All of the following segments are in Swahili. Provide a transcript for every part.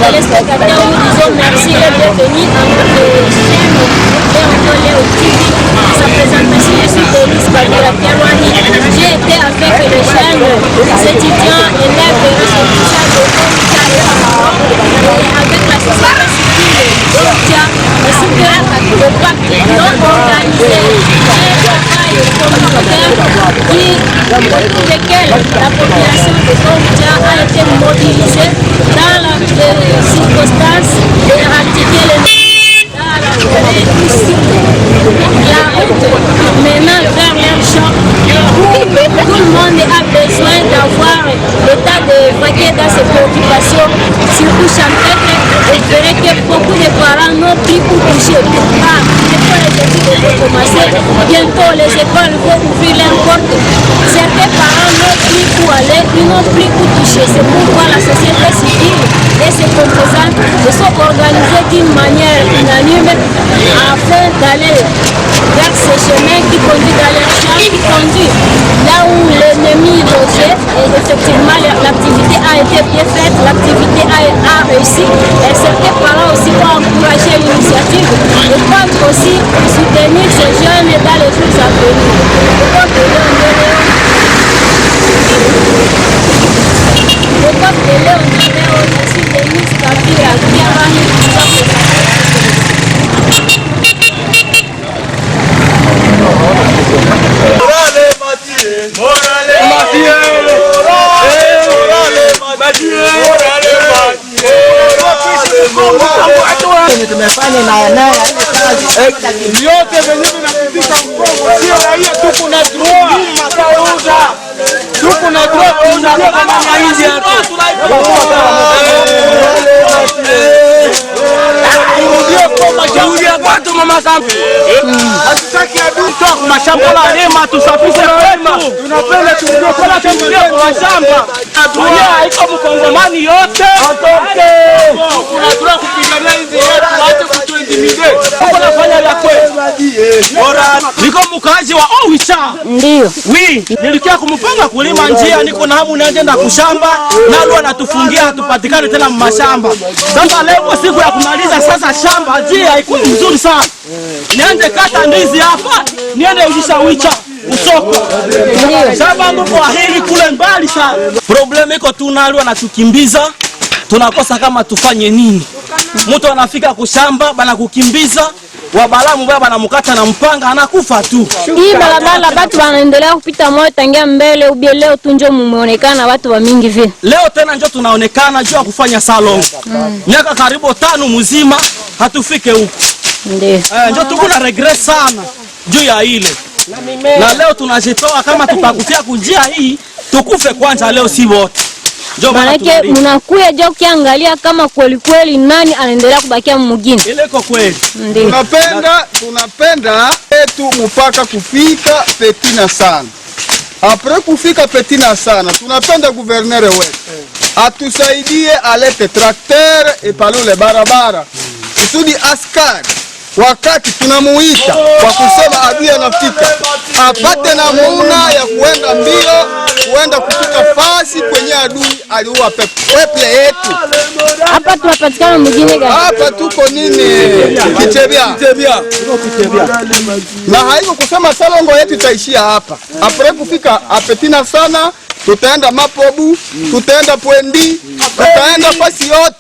téléspectateurs, nous disons merci et bienvenue à notre chaîne Léo TV. Sa présentation, je suis Denise Badira Kerwani. J'ai été avec les jeunes étudiants, élèves et ressortissants de Komita et avec la société civile ainsi que le pacte non organisé et travail communautaire autour desquels la population de Komita a été mobilisée dans les circonstances d'éradiquer les maintenant vers leur champ, tout le monde a besoin d'avoir l'état de vaquer dans ses préoccupations, surtout champêtre. Et je verrai que beaucoup de parents n'ont plus pour toucher. Les études vont commencer, bientôt les écoles vont ouvrir leurs portes. Certains parents n'ont plus pour aller, ils n'ont plus pour toucher. C'est pourquoi la société civile et ses composantes se sont organisées d'une manière unanime afin d'aller vers ce chemin qui conduit dans les champs, qui conduit là où l'ennemi logeait. Et effectivement, l'activité a été bien faite, l'activité a réussi. Et certains parents aussi vont encourager l'initiative et comptent aussi soutenir ces jeunes dans les jours à venir. Le peuple de Léon, je suis Denise Badira Kerwani. Tumefanya na yote venye vinapitika Kongo, sio raia tu kuna droit tuko na droit kuuza kama mahindi hapo. Watu mama sampi hatutaki adui toka mashamba la lema, tusafishe wema, tunapenda tujue kwa tembea kwa shamba dunia haiko mkongomani yote atoke. Kuna droit kupigania hizi yetu, hata kutuintimidate huko nafanya ya kweli. Niko mkazi wa Owicha. Ndio. Nilikia kumpanga kulima njia, niko na hamu naenda kushamba, nalo anatufungia hatupatikane tena mashamba. Sasa leo siku ya kumaliza sasa shamba, njia haiko nzuri sana. Niende kata ndizi hapa, niende Owicha usoko. Sababu kwa hili kule mbali sana. Problem iko tu nalo anatukimbiza. Tunakosa kama tufanye nini? Mtu anafika kushamba bana kukimbiza, wabalamu baba anamkata na mpanga anakufa tu. Hii barabara watu wanaendelea kupita moyo tangia mbele, ubie leo tu ndio mumeonekana watu wa mingi vile. Leo tena ndio tunaonekana juu ya kufanya salon. Miaka karibu 5 mzima hatufike huko. Ndio. Ndio tuko na regret sana juu ya ile. Na leo tunajitoa kama tutakufia kunjia hii, tukufe kwanza leo si wote. Manake mnakuya jo kiangalia kama kweli kweli nani anaendelea kubakia mwingine. Ile iko kweli. Tunapenda etu mpaka kufika Petina sana. Apres kufika Petina sana, tunapenda gouverneur wetu atusaidie alete tracteur epalule barabara. Kusudi askari wakati tunamuita kwa kusema adui anafika, apate namuna ya kuenda mbio, kuenda kufika fasi kwenye adui aliua peple yetu. Hapa tunapatikana mwingine gani? Hapa tuko nini? Kitebia. Na haiko kusema salongo yetu itaishia hapa. Apre kufika Petina sana, tutaenda Mapobu, tutaenda Pwendi, tutaenda fasi yote.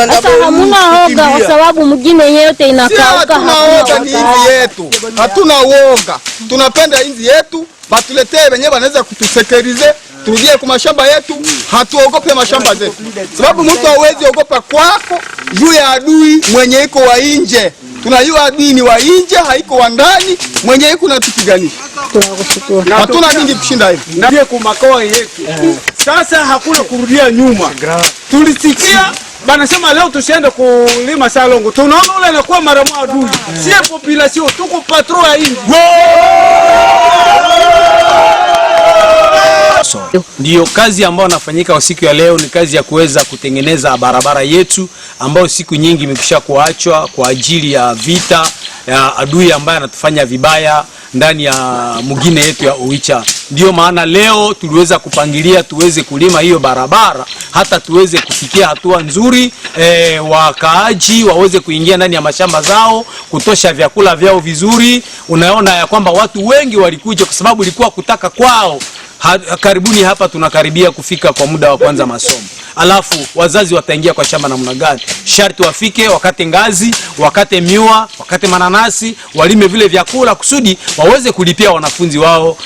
Sasa hamuna hoga kwa sababu mwingine yenyewe yote inakauka. Hatuna hoga, ni inzi yetu. Hatuna uoga. Tunapenda inzi yetu, batuletee wenyewe wanaweza kutusekerize, turudie kwa mashamba yetu, hatuogope mashamba zetu. Sababu mtu hawezi ogopa kwako juu ya adui mwenye iko wa nje. Tunajua adui ni wa nje, haiko wa ndani, mwenye iko na tupiganisha. Tunakushukuru. Hatuna nini kushinda hivi. Ndiye kwa makao yetu. Sasa hakuna kurudia nyuma. Tulisikia banasema leo tusiende kulima salongo. Tunaona ule anakuwa mara moja adui. Sie population tuko patron ya hii. Ndio kazi ambayo nafanyika kwa siku ya leo ni kazi ya kuweza kutengeneza barabara yetu ambayo siku nyingi imekwisha kuachwa kwa ajili ya vita ya adui ambaye anatufanya vibaya ndani ya mugine yetu ya Owicha. Ndio maana leo tuliweza kupangilia tuweze kulima hiyo barabara, hata tuweze kufikia hatua nzuri, wakaaji waweze kuingia ndani ya mashamba zao, kutosha vyakula vyao vizuri. Unaona ya kwamba watu wengi walikuja kwa sababu ilikuwa kutaka kwao. Karibuni hapa tunakaribia kufika kwa muda wa kwanza masomo. Alafu wazazi wataingia kwa shamba namna gani? Sharti wafike, wakate ngazi, wakate miwa, wakate mananasi, walime vile vyakula kusudi waweze kulipia wanafunzi wao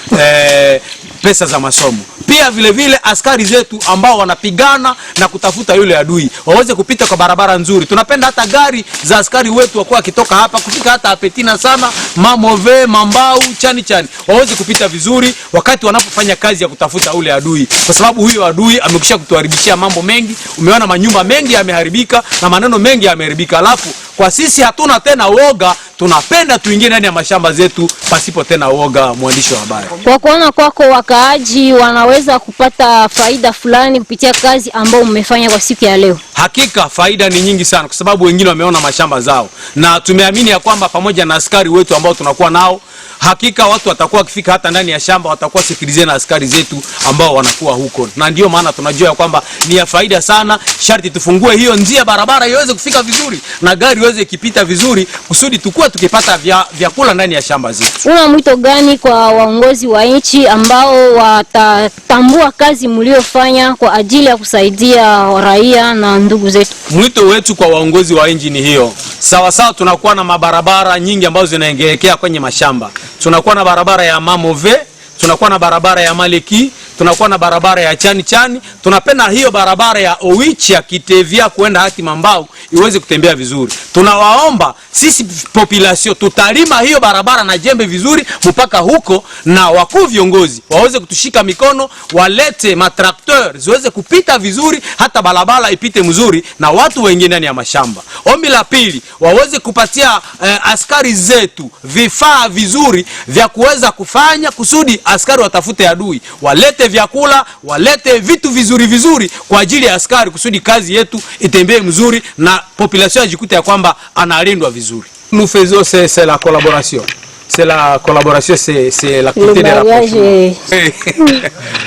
pesa za masomo. Pia vile vile askari zetu ambao wanapigana na kutafuta yule adui waweze kupita kwa barabara nzuri. Tunapenda hata gari za askari wetu wakuwa wakitoka hapa kufika hata Apetina sana, Mamove, Mambau, Chani waweze kupita vizuri wakati wanapofanya kazi ya kutafuta ule adui, kwa sababu huyo adui amekwisha kutuharibishia mambo mengi. Umeona manyumba mengi yameharibika na maneno mengi yameharibika. Alafu kwa sisi hatuna tena woga, tunapenda tuingie ndani ya mashamba zetu pasipo tena woga. Mwandishi wa habari, kwa kuona kwako wakaaji wanaweza kupata faida fulani kupitia kazi ambayo mmefanya kwa siku ya leo? Hakika faida ni nyingi sana, kwa sababu wengine wameona mashamba zao, na tumeamini ya kwamba pamoja na askari wetu ambao tunakuwa nao, hakika watu watakuwa wakifika hata ndani ya shamba watakuwa sikilizeni na askari zetu ambao wanakuwa huko, na ndio maana tunajua ya kwamba ni ya faida sana. Sharti tufungue hiyo njia barabara iweze kufika vizuri na gari iweze kipita vizuri kusudi tukue tukipata vyakula ndani ya shamba zetu. Una mwito gani kwa waongozi wa nchi ambao watatambua kazi mliofanya kwa ajili ya kusaidia raia na ndugu zetu? Mwito wetu kwa waongozi wa nchi ni hiyo. Sawa sawa, tunakuwa na mabarabara nyingi ambazo zinaelekea kwenye mashamba. Tunakuwa na barabara ya Mamove, tunakuwa na barabara ya Maleki, tunakuwa na barabara ya Chani. Tunapenda hiyo barabara ya Oicha Kitevia kwenda hadi Mambau iweze kutembea vizuri. Tunawaomba sisi population tutalima hiyo barabara na jembe vizuri mpaka huko, na wakuu viongozi waweze kutushika mikono, walete matrakteur ziweze kupita vizuri, hata barabara ipite mzuri na watu wengine ndani ya mashamba. Ombi la pili, waweze kupatia askari zetu vifaa vizuri vya kuweza kufanya kusudi askari watafute adui, walete vyakula, walete vitu vizuri kwa ajili ya askari kusudi kazi yetu itembee mzuri na population ajikute ya kwamba analindwa vizuri. Nous faisons c'est la collaboration. C'est la collaboration, c'est l'activité de la prochaine.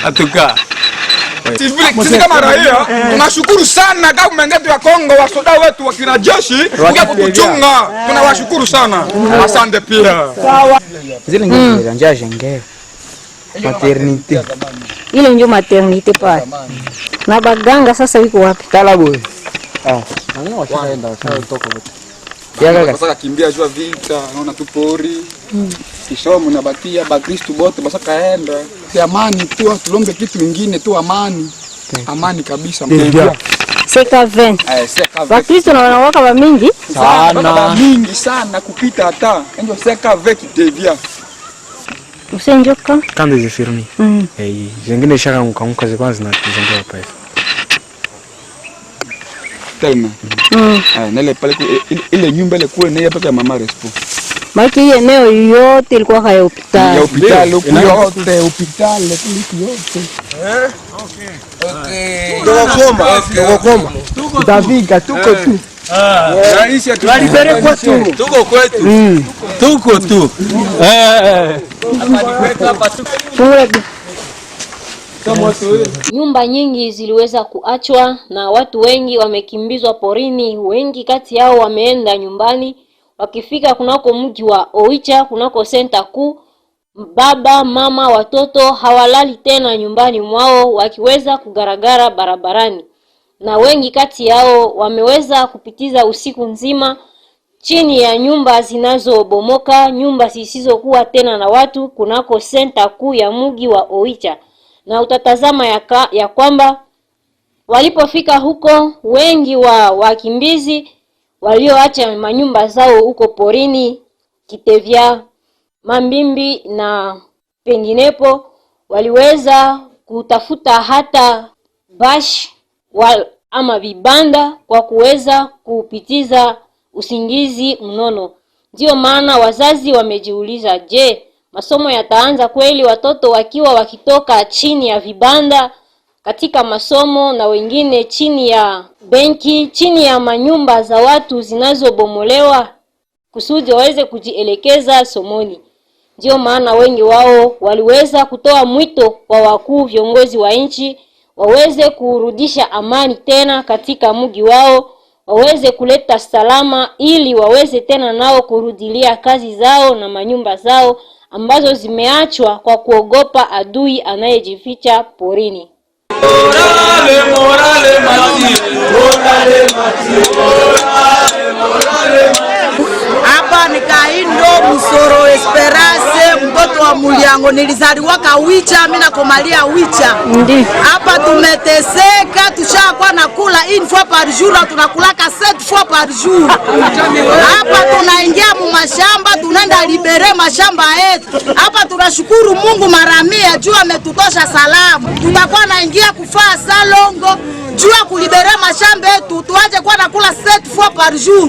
En tout cas, sisi kama raia tunashukuru sana government yetu ya Kongo, wasoda wetu wa kinajeshi kuja kutuchunga. Tunawashukuru sana. Asante pia. Zile ngine njia jengeo. Maternité. Ile ndio maternité pale. Na baganga sasa wiko wapi? Talabu. Nani washaenda kutoka wote. Sasa kimbia jua vita, naona tu pori. Kisomo na batia ba Kristo bote basa kaenda. Si amani tu, tulombe kitu kingine tu, amani. Amani kabisa mpendwa. CK20. Ba Kristo na wanawaka ba mingi sana. Mingi sana kupita hata. Ndio CK20 Kitevia. Usenjoka kando zifirmi. Zingine shaka mkamuka zikwa zinatuzondoa hapa hivi. Tena. Nile pale ile nyumba ile kule ni paka mama Respo. Maki hii eneo yote ilikuwa kaya hospitali. Ya hospitali yote, hospitali yote. Okay. Tukokoma. Tutafika tuko tu. Tuko kwetu. Tuko tu. Nyumba nyingi ziliweza kuachwa na watu wengi wamekimbizwa porini. Wengi kati yao wameenda nyumbani. Wakifika kunako mji wa Oicha, kunako senta kuu, baba, mama, watoto hawalali tena nyumbani mwao, wakiweza kugaragara barabarani. Na wengi kati yao wameweza kupitiza usiku nzima chini ya nyumba zinazobomoka, nyumba zisizokuwa tena na watu kunako senta kuu ya mji wa Oicha. Na utatazama ya kwamba walipofika huko, wengi wa wakimbizi walioacha manyumba zao huko porini Kitevia, Mambimbi na penginepo, waliweza kutafuta hata bash ama vibanda kwa kuweza kupitiza usingizi mnono. Ndio maana wazazi wamejiuliza, je, masomo yataanza kweli watoto wakiwa wakitoka chini ya vibanda katika masomo na wengine chini ya benki, chini ya manyumba za watu zinazobomolewa kusudi waweze kujielekeza somoni? Ndio maana wengi wao waliweza kutoa mwito kwa wakuu viongozi wa nchi waweze kurudisha amani tena katika mji wao, waweze kuleta salama ili waweze tena nao kurudilia kazi zao na manyumba zao ambazo zimeachwa kwa kuogopa adui anayejificha porini. Morale, morale, mati, morale, mati, morale, morale, mati. Hapa ni Kaindo Musoro Esperance, mtoto wa Mulyango. Nilizaliwa Kawicha, mimi nakomalia Wicha. Hapa tumeteseka, tushakuwa nakula une fois par jour, tunakulaka 7 fois par jour. Hapa tunaingia mu mashamba, tunaenda libere mashamba yetu. Hapa tunashukuru Mungu mara 100 juu ametutosha salama. Tutakuwa naingia kufaa salongo juu ya kulibere mashamba yetu, tuache kwa nakula 7 fois par jour.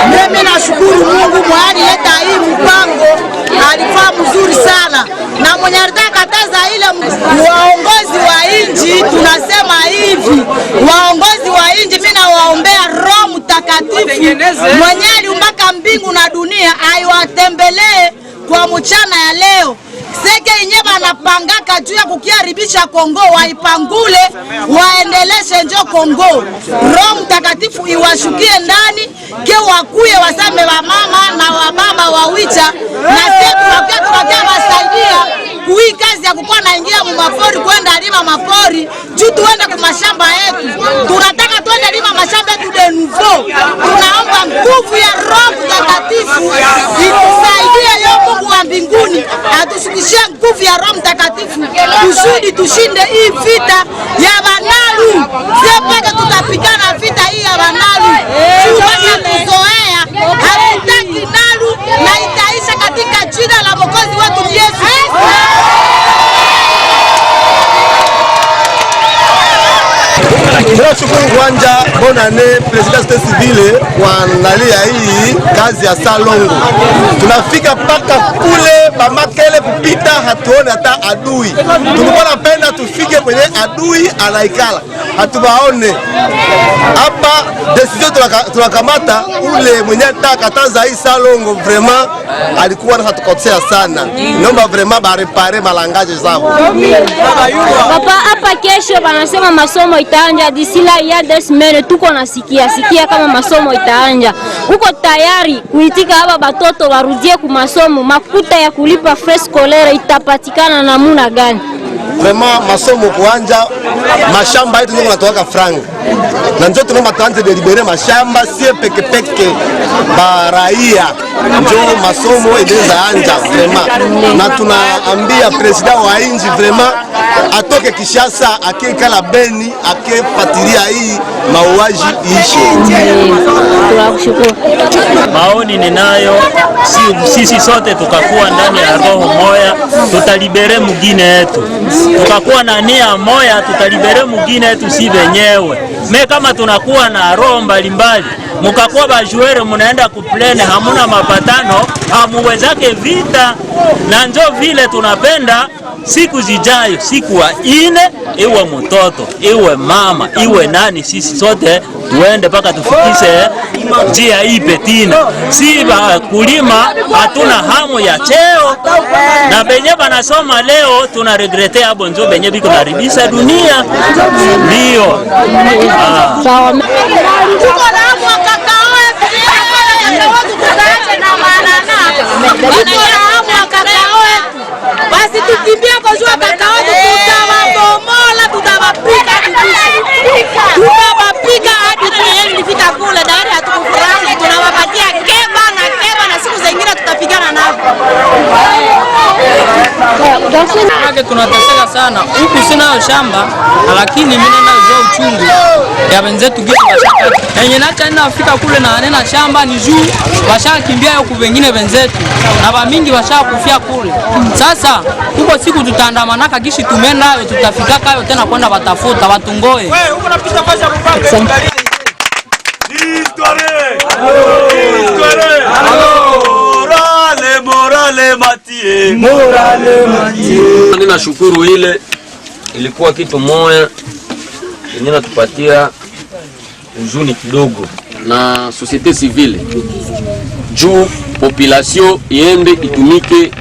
Mimi nashukuru Mungu mwali leta hii mpango, alifaa mzuri sana. Na mwenye alitaka kataza ile waongozi wa inji, tunasema hivi, waongozi wa inji mimi nawaombea Roho Mtakatifu mwenye aliumbaka mbingu na dunia aiwatembelee kwa mchana ya leo. Seke inye banapangaka juu ya kukiharibisha Kongo, waipangule waendeleshe njo Kongo. Roho Mtakatifu iwashukie ndani, ke wakuye wasame wa mama na wa baba wa Wicha, na setu wakia wasaidia kui kazi ya kukuwa naingia mu mapori, kwenda lima mapori juu tuende kwa mashamba yetu. Tunataka tuende lima mashamba yetu de nouveau. Tunaomba nguvu ya Roho Mtakatifu itusaidie leo, Mungu wa mbinguni atushukishie nguvu ya Roho Mtakatifu kusudi tushinde hii vita ya Banalu. Sepeke tutapigana vita hii ya Banalu. Tuweza kuzoea, hatutaki Nalu na itaisha katika jina la Mwokozi wetu Yesu. Tunashukuru kwanza bonane President Civile kuandalia hii kazi ya salongo. Tunafika paka kule Bamakele kupita hatuone hata adui. Tulikuwa napenda tufike kwenye adui anaikala, hatubaone. Hapa decision tunakamata ule mwenye atakataza hii salongo, vraiment alikuwa anatukosea sana. Naomba vraiment barepare malangaje zao. Papa, hapa kesho wanasema masomo itaanja d'ici là il y a 2 semaines, tuko nasikia kama masomo itaanja. Uko tayari kuitika hapa batoto warudie ku masomo? Makuta ya kulipa frais scolaire itapatikana namuna gani? Vraiment masomo kuanja, mashamba yetu ndio tunatoka franga. Na ndio tunaomba tuanze delibere mashamba sie peke peke baraia. Ndio masomo inaweza anja vraiment. Na tunaambia president wa inji vraiment atoke Kishasa akekala Beni akefatilia hii mauaji ishe. Maoni ninayo, sisi sote tukakuwa ndani ya roho moya, tutalibere mugine yetu. Tukakuwa na nia moya, tutalibere mugine yetu si wenyewe. Me kama tunakuwa na roho mbalimbali, mukakuwa bajuere munaenda kuplene, hamuna mapatano, hamuwezake vita. Na njo vile tunapenda siku zijayo, siku wa ine, iwe mtoto, iwe mama, iwe nani, sisi sote tuende paka tufikise njia hii petina. Si kulima hatuna hamu ya cheo, na benye banasoma leo tunaregrete abo njo benye biko naribisa dunia. Ndio sawa. Tuko na hamu ya kakao yetu, tutaache na manana. Tuko na hamu ya kakao yetu, basi tukimbie kujua kakao yetu, tutawabomola, tutawapika hadi tulifika kule dari hatukufurahi. Tunawapatia keba na siku zingine tutapigana nao. Tunateseka sana huku, sina shamba lakini mimi ninazo uchungu ya wenzetu gisi bashaka yenye nacha ninafika kule na nena shamba ni juu bashaka kimbia huku, wengine wenzetu na bamingi bashaka kufia kule. Sasa huko siku tutaandamanaka gishi tumenda tutafika kayo tena kwenda batafuta watungoe. Wewe uko unapita basi hapo. Ninashukuru, ile ilikuwa kitu moya yenye natupatia huzuni kidogo. na societe civile juu population iende itumike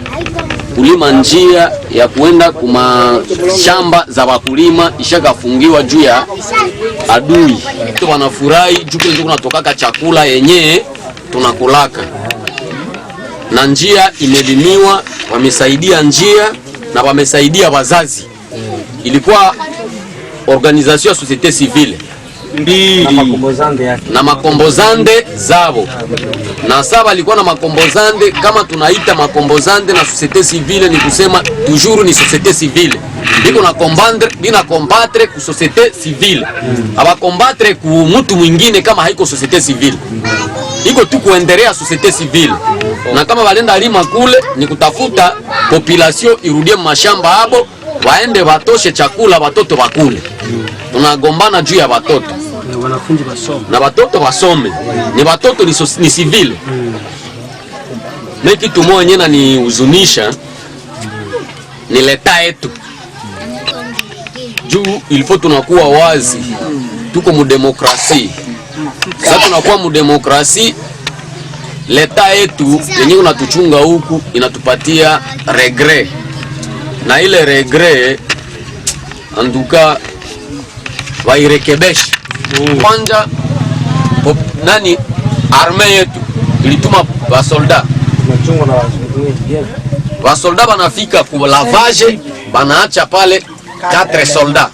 kulima njia ya kuenda kuma shamba za wakulima ishakafungiwa juu ya adui. Wanafurahi juu kile kunatokaka chakula yenye tunakulaka na njia imelimiwa, wamesaidia njia na wamesaidia wazazi. Ilikuwa organisation ya societe civile na makombozande zabo na saba alikuwa na makombozande. Kama tunaita makombozande na societe civile ni kusema toujours ni societe civile bina combattre ku societe civile, aba combattre ku mtu mwingine kama haiko societe civile, iko tu kuendelea societe civile. Na kama walenda lima kule ni kutafuta population irudie mashamba hapo, waende watoshe chakula watoto wakule. Tunagombana juu ya watoto na watoto wasome, ni watoto ni civile. Kitu moja na ni uzunisha ni leta yetu juu ilifo tunakuwa wazi, tuko mu demokrasi. Sasa tunakuwa mu demokrasi, leta yetu yenyewe unatuchunga huku inatupatia regret, na ile regret anduka wairekebeshe. Kwanza nani arme yetu ilituma wasolda banafika ku lavage, banaacha pale 4 solda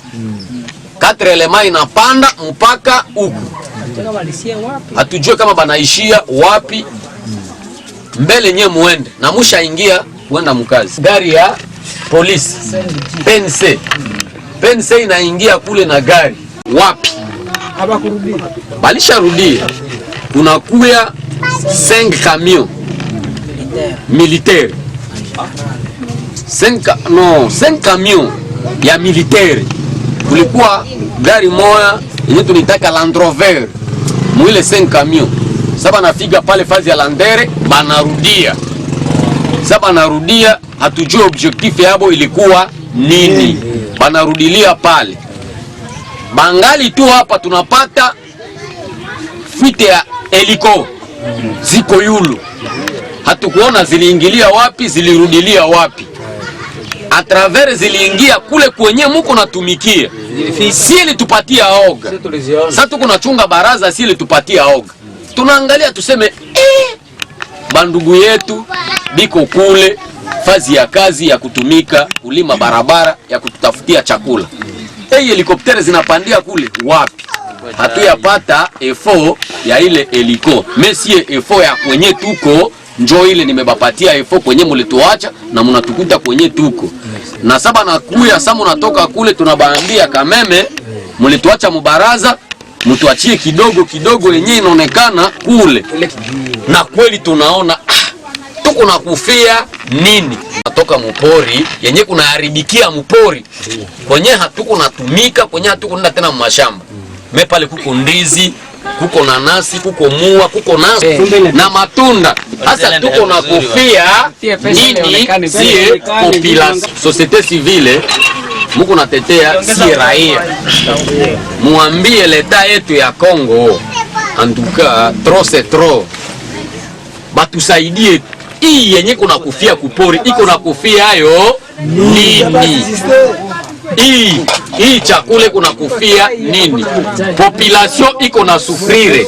4 elema inapanda mpaka huku, hatujue kama banaishia wapi. Mbele nye muende na musha ingia kuenda mkazi. Gari ya polisi pense inaingia kule na gari wapi? Balisha rudia. Kunakuya 5 camions militaires. 5 camions ya militaire. Kulikuwa gari moja yenye tunitaka Land Rover. Mwile 5 camions. Sasa nafika pale fazi ya Landere banarudia. Sasa banarudia, hatujua objectif yabo ilikuwa nini. Banarudilia pale. Bangali tu hapa tunapata fuite ya heliko ziko yulu, hatukuona ziliingilia wapi, zilirudilia wapi. A travers ziliingia kule kwenye muko natumikia, sili tupatia oga. Sasa tuko nachunga baraza, sili tupatia oga. Tunaangalia tuseme bandugu yetu biko kule fazi ya kazi ya kutumika kulima barabara ya kututafutia chakula. Helikopteri zinapandia kule wapi? Hatuyapata efo ya ile heliko. Mesie efo ya kwenye tuko njoo ile nimebapatia efo kwenye mulituacha na munatukuta kwenye tuko. Na saba nakuya sasa munatoka kule tunabaambia kameme mulituacha mubaraza, mtuachie kidogo kidogo yenyewe inaonekana kule. Na kweli tunaona tuko na kufia nini? Natoka mupori yenye kuna haribikia mupori kwenye hatuko natumika, kwenye hatuko nenda tena mashamba. Me pale kuko ndizi, kuko nanasi, kuko mua, kuko nazi na matunda. Hasa tuko na kufia nini? Sie population, societe civile muko natetea si raia. Muambie leta yetu ya Kongo anduka trop c'est trop, batusaidie. Hii yenye kuna kufia kupori, iko na kufia hayo nini? Hii chakule kuna kufia nini? Population iko na sufrire.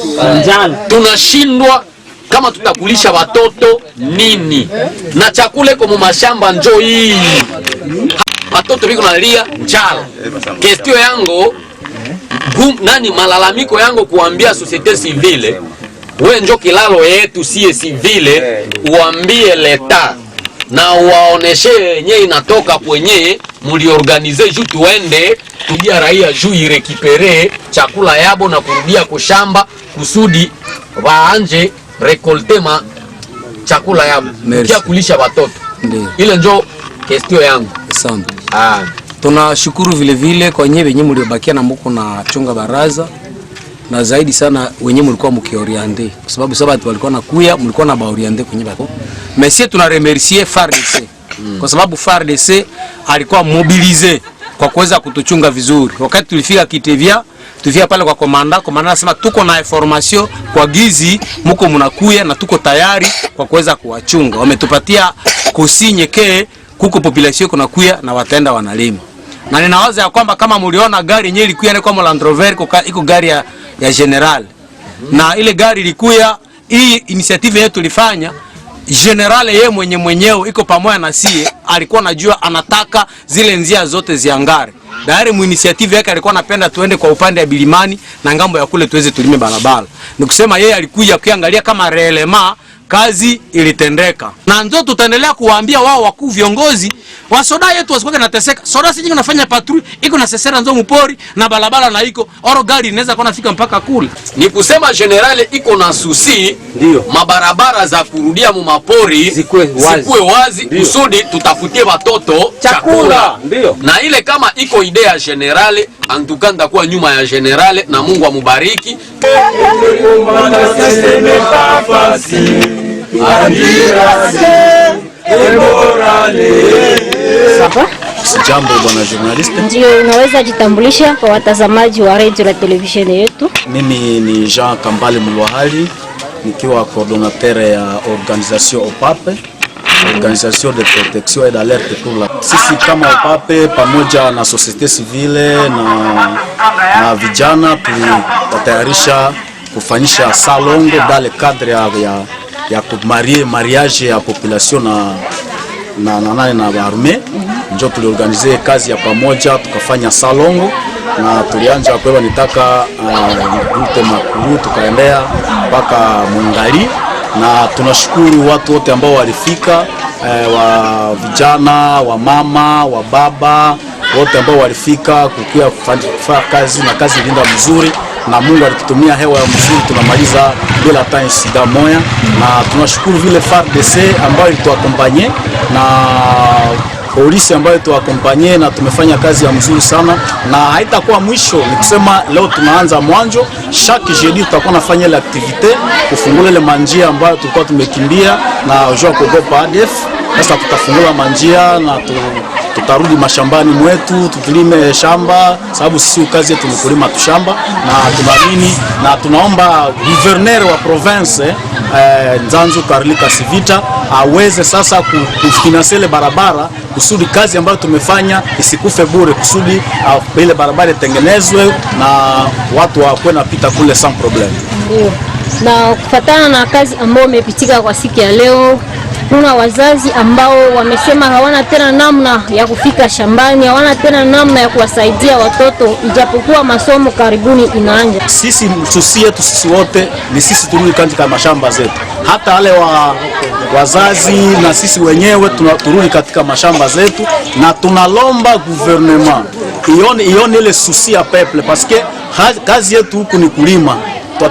Tunashindwa kama tutakulisha watoto nini? Na chakule kwa mashamba njoo hii. Watoto biko nalia njala. Kestio yangu malalamiko yangu kuambia societe civile, we njo kilalo yetu siye civile, uambie leta na uwaoneshe yenye inatoka kwenye muliorganize juu tuende tudia raia juu irekipere chakula yabo na kurudia kushamba kusudi waanje rekoltema chakula yabo kia kulisha watoto. Ile njo kestio yangu. Asante. Tunashukuru vile vile kwa nyewe wenyewe mliobakia na mko na chunga baraza, na zaidi sana wenyewe mlikuwa mkioriente kwa sababu sababu walikuwa nakuya mlikuwa na baoriente kwenye bako. Merci, tuna remercier FARDC kwa sababu FARDC alikuwa mobilize kwa kuweza kutuchunga vizuri. Wakati tulifika Kitevia tufia pale kwa komanda anasema tuko na information kwa gizi muko mnakuya na tuko tayari kwa kuweza kuwachunga. Wametupatia kusinye ke kuko population kuna kuya na wataenda wanalima. Na ninawaza ya kwamba kama mliona gari yenyewe ilikuya kwa Land Rover iko gari ya general. Na ile gari ilikuya, hii initiative yetu tulifanya, general yeye mwenyewe iko pamoja na sie, alikuwa anajua anataka zile njia zote ziangare. Daire mu initiative yake alikuwa anapenda tuende kwa upande ya Bilimani na ngambo ya kule tuweze tulime barabara. Ni kusema yeye alikuja kuangalia kama relema kazi ilitendeka. Na ndio tutaendelea kuwaambia wao wakuu viongozi wa soda yetu wasikuwe nateseka. Soda siji nafanya patrui, iko na sesera nzo mpori na barabara na iko oro gari inaweza kuwa nafika mpaka kule. Ni kusema generale iko na susi ndio mabarabara za kurudia mu mapori zikuwe wazi kusudi tutafutie watoto chakula. Ndio. Na ile kama iko idea ya generale antukanda kuwa nyuma ya generale na Mungu amubariki. Jambo bwana journalist. Ndio, unaweza jitambulisha kwa watazamaji wa radio na televisheni yetu? Mimi ni Jean Kambale Mulwahali, nikiwa coordonnateur ya organisation OPAPE, Organisation de Protection et d'Alerte pour la. Sisi kama OPAPE pamoja na societe civile na vijana tulitayarisha kufanyisha salongo dans le cadre ya mariage ya population na arme. Ndio tuliorganize kazi ya pamoja tukafanya salongo na tulianja kwa nitaka rute makuru tukaendea mpaka Mungali, na tunashukuru watu wote ambao walifika, wa vijana, wa mama, wa baba, wote ambao walifika kukia kufanya kazi, na kazi ilinda mzuri na Mungu alitutumia hewa ya mzuri, tunamaliza bila hata shida moja. Na tunashukuru vile FARDC ambayo ilituakompanye na polisi ambayo tuakompanye, na tumefanya kazi ya mzuri sana na haitakuwa mwisho. Ni kusema leo tunaanza mwanzo, chaque jeudi tutakuwa nafanya ile activite kufungula ile manjia ambayo tulikuwa tumekimbia na ujua kuogopa ADF. Sasa tutafungula manjia na tutarudi mashambani mwetu tulime shamba, sababu sisi kazi yetu ni kulima tushamba, na tunaamini na tunaomba gouverneur wa province Nzanzu Karlika Sivita aweze sasa kufinansia ile barabara kusudi kazi ambayo tumefanya isikufe bure, kusudi ile barabara itengenezwe na watu wakuwe napita kule sans problem. Ndio. Na kufatana na kazi ambayo imepitika kwa siku ya leo, kuna wazazi ambao wamesema hawana tena namna ya kufika shambani, hawana tena namna ya kuwasaidia watoto ijapokuwa masomo karibuni inaanza. Sisi msusi yetu sisi wote ni sisi turudi katika mashamba zetu, hata wale wazazi na sisi wenyewe turudi katika mashamba zetu, na tunalomba gouvernement ione ile susi ya peuple, parce que kazi yetu huku ni kulima.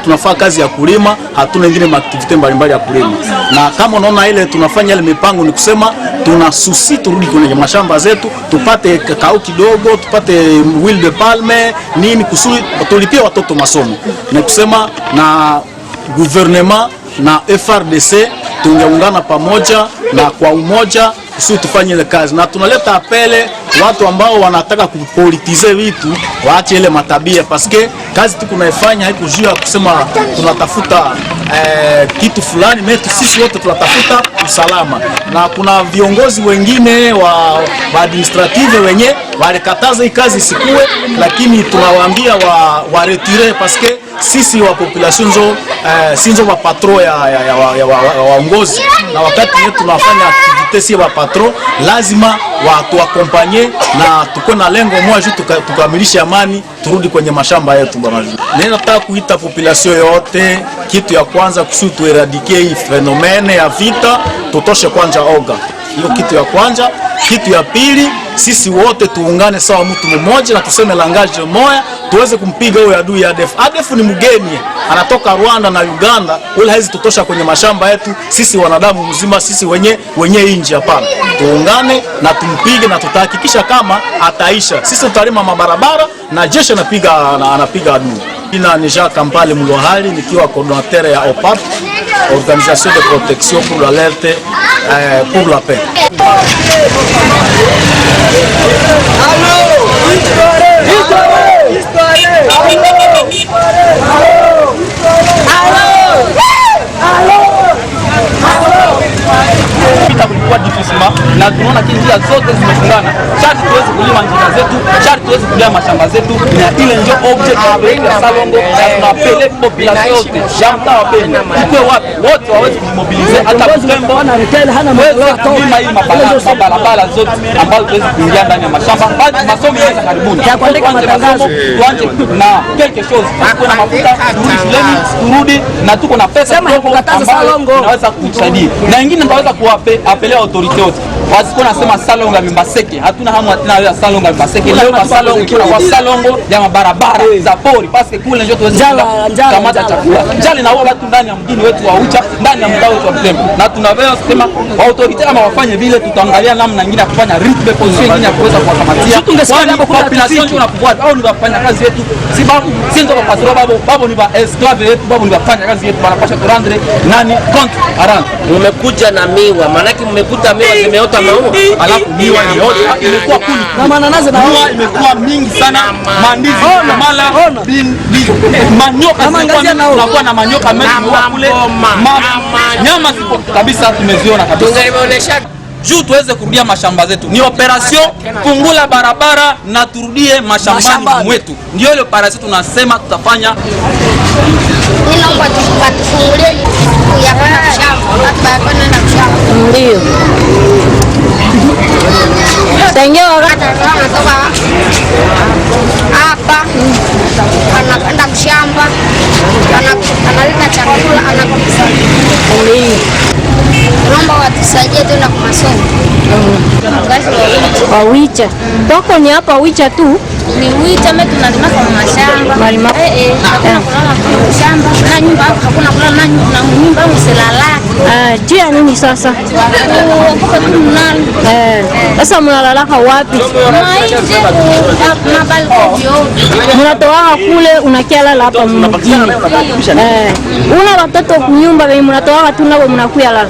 Tunafanya kazi ya kulima, hatuna nyingine activite mbalimbali ya kulima. Na kama unaona ile tunafanya ile mipango, ni kusema tunasusi turudi kwenye mashamba zetu, tupate kakao kidogo, tupate huile de palme nini, kusudi tulipie watoto masomo. Ni kusema na gouvernement na FARDC tungeungana pamoja na kwa umoja kusudi tufanye ile kazi, na tunaleta apele watu ambao wanataka kupolitize vitu waache ile matabia, paske kazi tuko naifanya haiko juu ya kusema tunatafuta kitu fulani, metu sisi wote tunatafuta usalama. Na kuna viongozi wengine wa administrative wenye walikataza hii kazi isikue, lakini tunawaambia wa retire, paske sisi wa population nzo sinzo wa patro ya waongozi, na wakati yetu tunafanya activite si wa patro, lazima watu akompanye na tuko na lengo moja tukamilishe amani, turudi kwenye mashamba yetu bwana. Ninataka kuita population yote, kitu ya kwanza kusudi tueradike hii fenomene ya vita, tutoshe kwanza oga. Hiyo kitu ya kwanza. Kitu ya pili, sisi wote tuungane sawa mtu mmoja na tuseme langaje moja, tuweze kumpiga huyo adui ya ADF. ADF ni mgeni, anatoka Rwanda na Uganda, ule haizi tutosha kwenye mashamba yetu. Sisi wanadamu mzima, sisi wenye inji hapana. Tuungane na tumpige, na tutahakikisha kama ataisha. Sisi tutalima mabarabara na jeshi anapiga adui. Ina ni Jean Kambale Mulwahali, nikiwa coordonnateur ya OPAP, Organisation de Protection pour l'Alerte pour la Paix. Allô, histoire. kurudia mashamba zetu, na ile ndio object ya Salongo, na tunapele population yote ya mtaa wa Beni tukue wapi wote waweze kumobilize, hata Butembo waweze kulima hii mabarabara zote ambazo tuweze kuingia ndani ya mashamba. Baada masomo yaweza karibuni tuanze na quelque chose, tuko na mafuta turudi shuleni, turudi na tuko na pesa ambayo tunaweza kutusaidia, na wengine tunaweza kuapelea autorite yote wasiko nasema Salongo ya Mbaseke, hatuna hamu tena ya Salongo ya Mbaseke. Leo kwa Salongo kwa Salongo ya mabarabara za pori, parce kule ndio tuweze kamata chakula njali na wao watu ndani ya mjini wetu wa Ucha, ndani ya mtaa wetu wa Butembo, na tunaweza kusema autorite kama wafanye vile, tutaangalia namna nyingine ya kufanya rythme position nyingine ya kuweza kuwakamatia population tunapofuata au ni wafanya kazi yetu, si babu si ndio kwa sababu babu ni ba esclave yetu, babu ni wafanya kazi yetu, wanapasha turandre nani compte arant. Mmekuja na miwa, maana yake mmekuta miwa zimeota maua, alafu miwa imekuwa kuni na mananazi na miwa imekuwa mingi sana, mandizi mala manyoka tunakuwa na manyoka mengi kule, nyama zipo kabisa, tumeziona kabisa. Juu tuweze kurudia mashamba zetu, ni operation fungula barabara na turudie mashambani mwetu, ndio ile operation tunasema tutafanya. Ninaomba tufungulie ya shamba, hata na shamba. Ndio. Tangia wakati anatoka hapa anakwenda mshamba, analeta chakula, anakusa. Ndio. Naomba watusaidie tena kwa masomo. Kwa Wicha. Wako ni hapa Wicha tu. Ni Wicha mimi tunalima kwa mashamba. Malima. Hakuna kulala kwa shamba. Na nyumba hakuna kulala na nyumba msilala. Jia nini sasa? Wako tu mnani. Sasa mnalala wapi? Nje na balkoni. Mnatoa kule unakiala hapa mjini. Una watoto kunyumba wewe mnatoa tu nao mnakuya lala.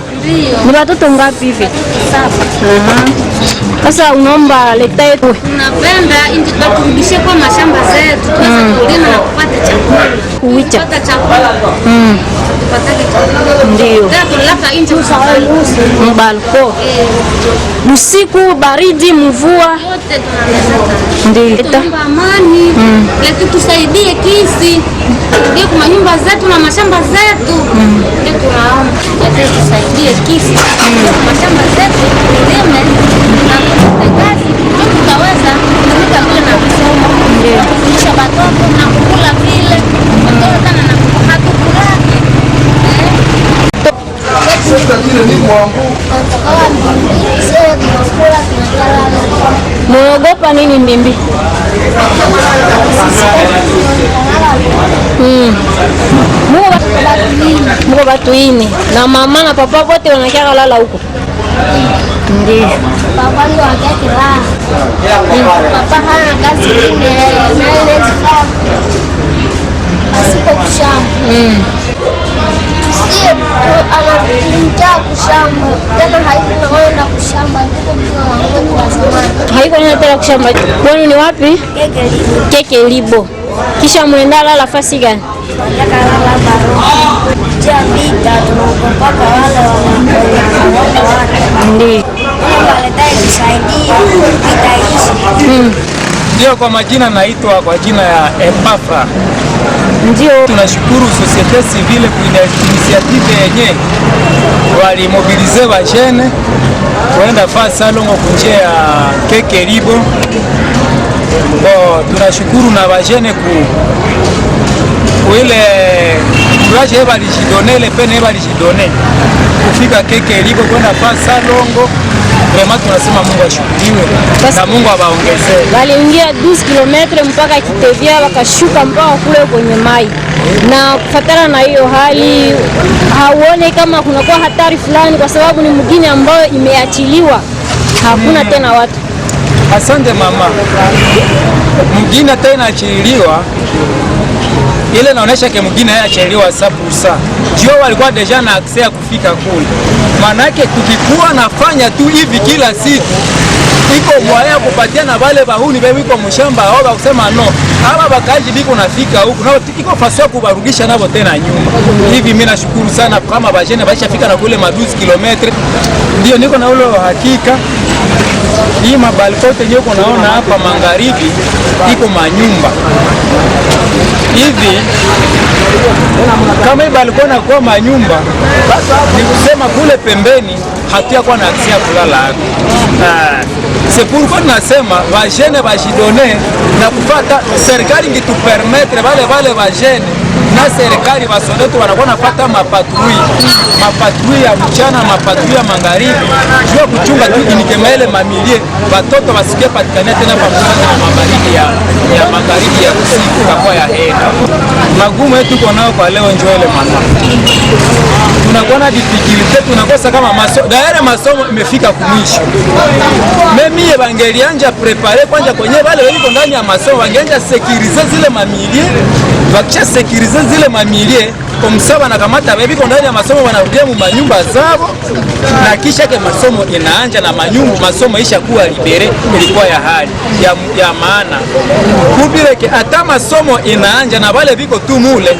Ni watoto ngapi hivi? 7. Sasa unaomba leta yetu. Tunapenda nje tuturudishie kwa mashamba zetu. Tuweze kulima na kupata chakula. Kuicha. Kupata chakula. Tupate chakula. Ndio. Tena tunalaka nje usawa balko. Usiku baridi mvua. Yote tunaleta. Ndio. Tunaomba amani. Letu tusaidie kisi. Ndio kwa nyumba zetu na mashamba zetu. Ndio tunaomba. Letu tusaidie kisi. Mashamba zetu tulime na kazi tutaweza kutumika vile na kusoma. Ndio. Kufundisha watoto na kukula vile. Watoto tena na hatukula. Muogopa nini mbimbi? Muko batu ini na mama na papa wote wanakia lala huko. Ndio. Papa ndo anataka kulala. Papa hana kazi nyingine na ile asipo kushamba. Sio anataka kushamba. Tena haikuenda kushamba haiko tena kushamba. Kwani ni wapi? Keke libo. Kisha mwenda lala fasi gani? Lala baro. Jamita tunapopaka wale ndio. Ndio, kwa majina naitwa kwa jina ya Epafra. Ndio. Tunashukuru societe civile kwa initiative yenye walimobilize bajene kwenda fa Salongo kunjia ya Keke Libo. Tunashukuru na bajene ile kuraje balijidone ile pene balijidone kufika Keke Libo kwenda fa Salongo. Vraiment tunasema Mungu ashukuriwe na Mungu abaongezee. Waliingia 12 km mpaka Kitevia wakashuka mpaka kule kwenye mai. Na kufuatana na hiyo hali hauone kama kunakuwa hatari fulani kwa sababu ni mgini ambao imeachiliwa. Hakuna tena watu. Asante mama. Mgini tena achiliwa. Ile naonesha ke mgini achiliwa sapusa. Jio walikuwa deja na access ya kufika kule. Manake tukikuwa nafanya tu hivi kila siku iko mwaya kupatia na wale bahuni bebe iko mshamba au kusema no hapa bakaji biko nafika huku nao iko fasi kubarudisha nabo tena nyuma hivi. Mimi nashukuru sana kama bajene baisha fika na kule 12 km. Ndio niko na ule hakika Hii mabalkote ndio kunaona hapa magharibi iko manyumba hivi. Kama hii balkona kwa manyumba, ni kusema kule pembeni hatuyakuwa na aksia kulala hapo. C'est pourquoi tunasema vajene bajidone na kufata serikali ngitupermetre wale vajene na serikali basodetu wanakuwa napata mapatrui ya mchana, mapatrui ya magharibi, jua kuchunga tu inikemaele mamilie watoto wasikie patikania tena pamoja na mabaridi ya magharibi ya usiku kwa ya hena. Magumu yetu tuko nao kwa leo njoele mama. Tunakuwa na difficulty, tunakosa kama masomo imefika kumwisho. Mimi bangelianja prepare kwanza kwenye wale wiko ndani ya masomo, wangeanja sekirize zile mamilie, wakisha sekirize zile mamilie komsaba na kamata baby kwa ndani ya masomo wanarudia mu manyumba zao, na kisha ke masomo inaanja na manyumba masomo isha kuwa libere, ilikuwa ya hali ya maana kubireke hata masomo inaanja na wale viko tu mule,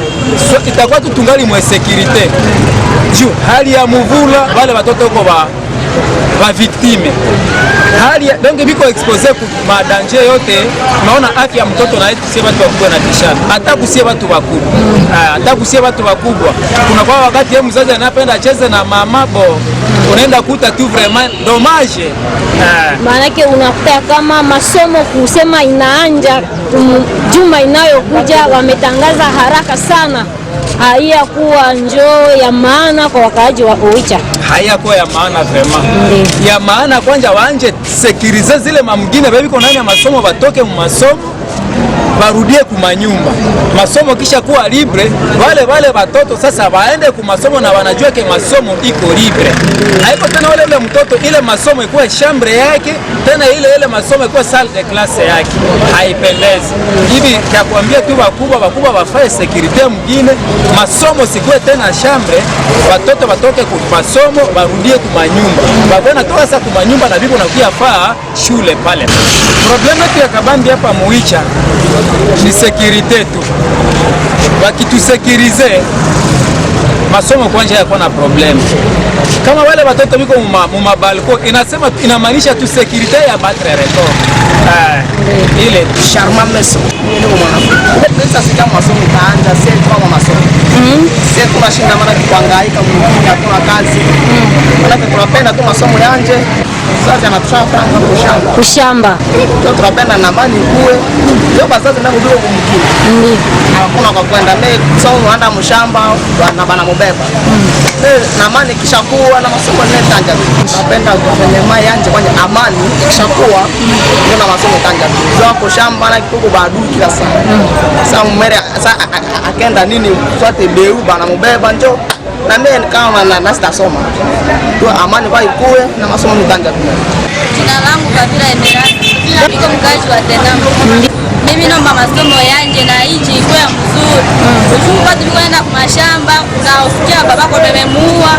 so itakuwa tutungali mwe security juu hali ya muvula wale watoto uko ba victime hali donc biko expose ku madanje yote. Naona afya ya mtoto na yetu sie watu wakubwa na tishana, hata kusie watu wakubwa, kuna kwa wakati yeye mzazi anapenda acheze na mama bo, unaenda kuta tu vraiment dommage. Maana yake unakuta kama masomo kusema inaanja juma inayokuja, wametangaza haraka sana, haiyakuwa njoo ya maana kwa wakaaji wa Oicha. Hayakuwa ya maana vraiment. Ya maana kwanza waanje sekirize zile mamgine bebiko ndani ya masomo, batoke mu masomo barudie kumanyumba. Masomo kisha kuwa libre, wale watoto sasa waende kumasomo na wanajua ke masomo iko libre. Haiko tena wale mtoto ile masomo ikuwa chambre yake, tena ile masomo ikuwa salle de classe yake. Haipendezi. Hivi kwa kuambia tu wakubwa wafae security mwingine, masomo sikuwe tena chambre, watoto watoke kwa masomo barudie kumanyumba. Babana toka sasa kumanyumba na bibi unakuja faa shule pale. Problem yetu ya kabambi hapa Muicha ni security tu. Wakitusekirize masomo kwanza yako na problem. Kama wale watoto biko mu mabalko inamaanisha tu security ya battre record. Ile Sharma meso. Pesa sika masomo kaanza sasa kwa masomo. Sasa tunashinda maana kuhangaika mwingine hakuna kazi. Maana tunapenda tu masomo yanje. Sasa anataka franga kushamba. Tunapenda na amani kuwe. Leo basi ndio ndio mwingine. Hakuna kwa kwenda mimi somo anda mshamba na bana mubeba. Na amani kishakuwa na masomo ni tanja. Tunapenda kwenye mai yanje kwenye amani kishakuwa ndio na masomo tanja. Zako shamba na kikuko badu kila saa. Sasa mmere akenda nini sote leo bana mubeba njo na mimi kama na sitasoma. Tu amani kwa ikuwe na masomo ni tanja. Jina langu Kabila Emerald. Niko mkazi wa Tenambo. Mimi naomba masomo yanje na inji ikuwe mzuri. Uchungu watu biko nenda kumashamba, unaosikia babako bememuua,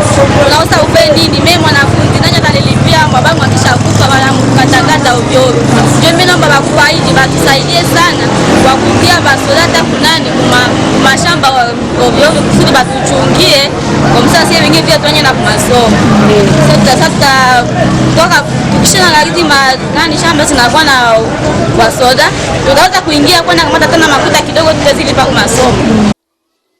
unaosa upe nini? Mimi mwanafunzi nanya talilipia babangu akishakufa wala mkatakata ovyo ovyo. Ndio mimi naomba bakubwa hivi batusaidie sana kwa kutia basolata kunani kumashamba ovyo ovyo kusudi batuchungie kwa msasa sisi wengine pia tuanye na kumasomo. Sasa toka tukishana ngazi nani shamba zinakuwa na wasoda tutaweza kuingia kwenda kamata tena makuta kidogo tutazilipa kwa masomo.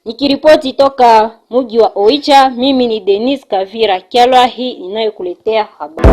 Nikiripoti toka mji wa Oicha, mimi ni Denise Kavira Kyalwa, hii inayokuletea habari.